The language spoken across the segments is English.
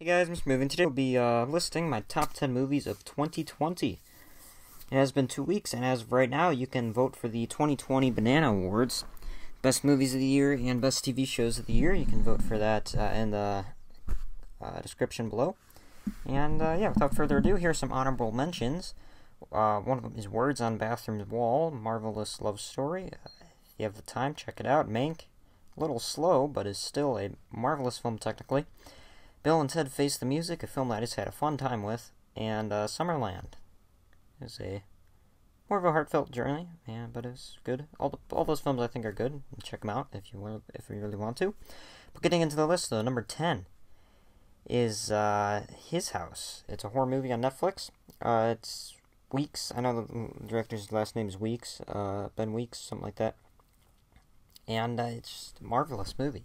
Hey guys, Mr. Moving. Today we'll be listing my top 10 movies of 2020. It has been 2 weeks, and as of right now, you can vote for the 2020 Banana Awards. Best movies of the year and best TV shows of the year. You can vote for that in the description below. And yeah, without further ado, here are some honorable mentions. One of them is Words on Bathroom's Wall, Marvelous Love Story. If you have the time, check it out. Mank, a little slow, but is still a marvelous film technically. Bill and Ted Face the Music, a film that I just had a fun time with, and Summerland. It was a more of a heartfelt journey, yeah, but it was good. All those films I think are good. Check them out if you really want to. But getting into the list, though, number 10 is His House. It's a horror movie on Netflix. It's Weeks. I know the director's last name is Weeks, Ben Weeks, something like that. And it's just a marvelous movie.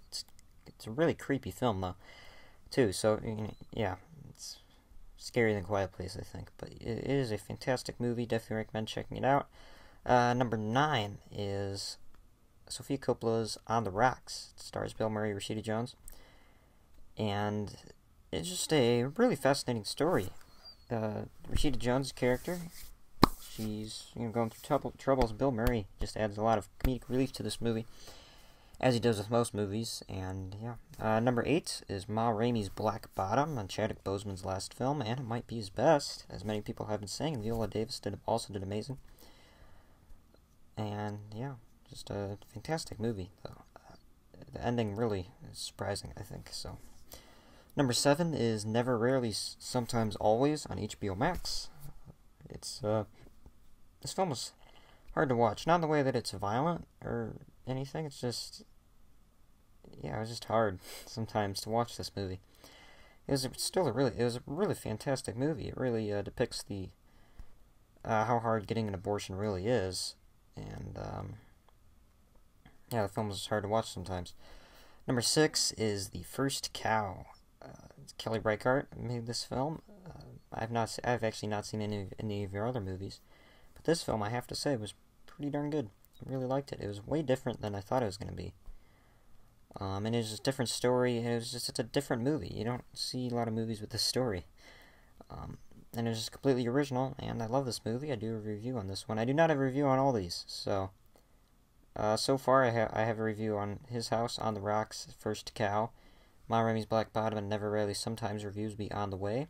It's a really creepy film, though, too. So, yeah, it's scarier than Quiet Place, I think. But it is a fantastic movie. Definitely recommend checking it out. Number 9 is Sofia Coppola's On the Rocks. It stars Bill Murray, Rashida Jones. And it's just a really fascinating story. Rashida Jones' character, she's going through troubles. Bill Murray just adds a lot of comedic relief to this movie, as he does with most movies. And yeah, number 8 is Ma Rainey's Black Bottom, on Chadwick Boseman's last film, and it might be his best, as many people have been saying. Viola Davis also did amazing. And yeah, just a fantastic movie, though. The ending really is surprising, I think. So, number 7 is Never, Rarely, Sometimes, Always on HBO Max. It's this film was hard to watch. Not in the way that it's violent or anything. It's just, yeah, it was just hard sometimes to watch this movie. It was a really fantastic movie. It really depicts the how hard getting an abortion really is, and yeah, the film was hard to watch sometimes. Number 6 is The First Cow. Kelly Reichardt made this film. I've actually not seen any of your other movies, but this film, I have to say, was pretty darn good. I really liked it. It was way different than I thought it was going to be. And it was just a different story. It's a different movie. You don't see a lot of movies with this story. And it was just completely original, and I love this movie. I do a review on this one. I do not have a review on all these, so so far I have a review on His House, On the Rocks, First Cow, Ma Rainey's Black Bottom, and Never, Rarely, Sometimes. Reviews be on the way.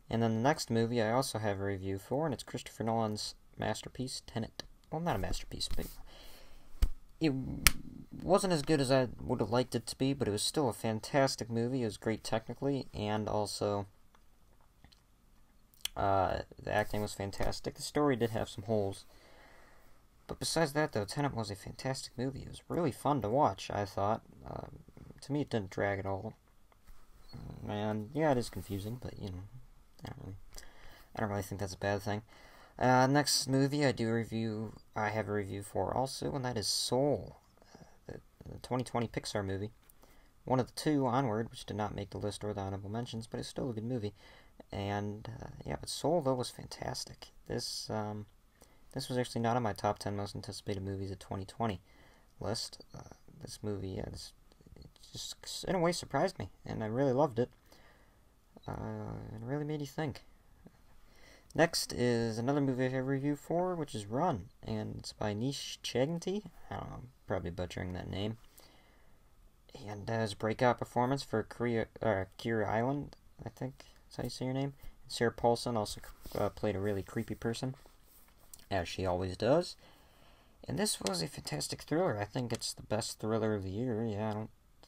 And then the next movie I also have a review for, and it's Christopher Nolan's masterpiece, Tenet. Well, not a masterpiece, but it wasn't as good as I would have liked it to be, but it was still a fantastic movie. It was great technically, and also the acting was fantastic. The story did have some holes, but besides that, though, Tenet was a fantastic movie. It was really fun to watch, I thought. To me, it didn't drag at all. And yeah, it is confusing, but I don't really think that's a bad thing. Next movie I have a review for also, and that is Soul, the 2020 Pixar movie. One of the two, Onward, which did not make the list or the honorable mentions, but it's still a good movie. And yeah, but Soul, though, was fantastic. This was actually not on my top 10 most anticipated movies of 2020 list. This movie, it just in a way surprised me, and I really loved it. It really made you think. Next is another movie I have a review for, which is Run, and it's by Nish Chaganty. I don't know, I'm probably butchering that name. And has a breakout performance for Kira Island, I think that's how you say your name. Sarah Paulson also played a really creepy person, as she always does. And this was a fantastic thriller. I think it's the best thriller of the year.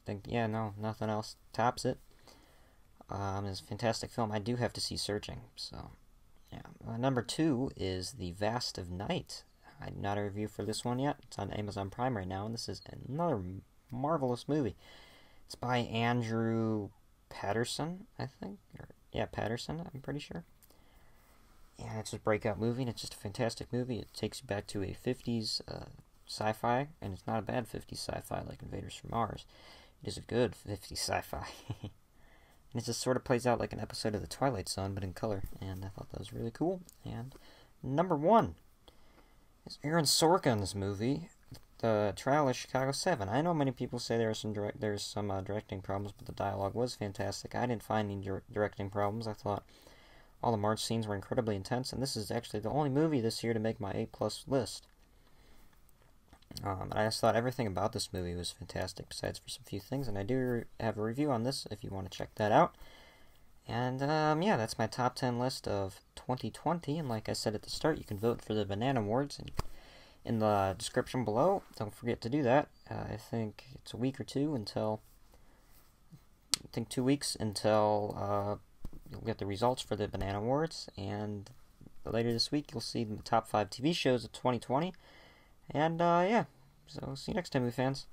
Nothing else tops it. It's a fantastic film. I do have to see Searching, so yeah. Number 2 is The Vast of Night. I did not have a review for this one yet. It's on Amazon Prime right now, and this is another marvelous movie. It's by Andrew Patterson, I think. Patterson, I'm pretty sure. Yeah, it's a breakout movie, and it's just a fantastic movie. It takes you back to a 50s sci-fi, and it's not a bad 50s sci-fi like Invaders from Mars. It is a good 50s sci-fi. And it just sort of plays out like an episode of The Twilight Zone, but in color. And I thought that was really cool. And number 1 is Aaron Sorkin's movie, the Trial of Chicago 7. I know many people say there's some directing problems, but the dialogue was fantastic. I didn't find any directing problems. I thought all the march scenes were incredibly intense, and this is actually the only movie this year to make my A+ list. I just thought everything about this movie was fantastic, besides for some few things, and I do have a review on this if you want to check that out. And, yeah, that's my top 10 list of 2020, and like I said at the start, you can vote for the Banana Awards in the description below. Don't forget to do that. I think it's a week or two until, I think 2 weeks until, you'll get the results for the Banana Awards, and later this week you'll see the top 5 TV shows of 2020, and, yeah, so see you next time, movie fans.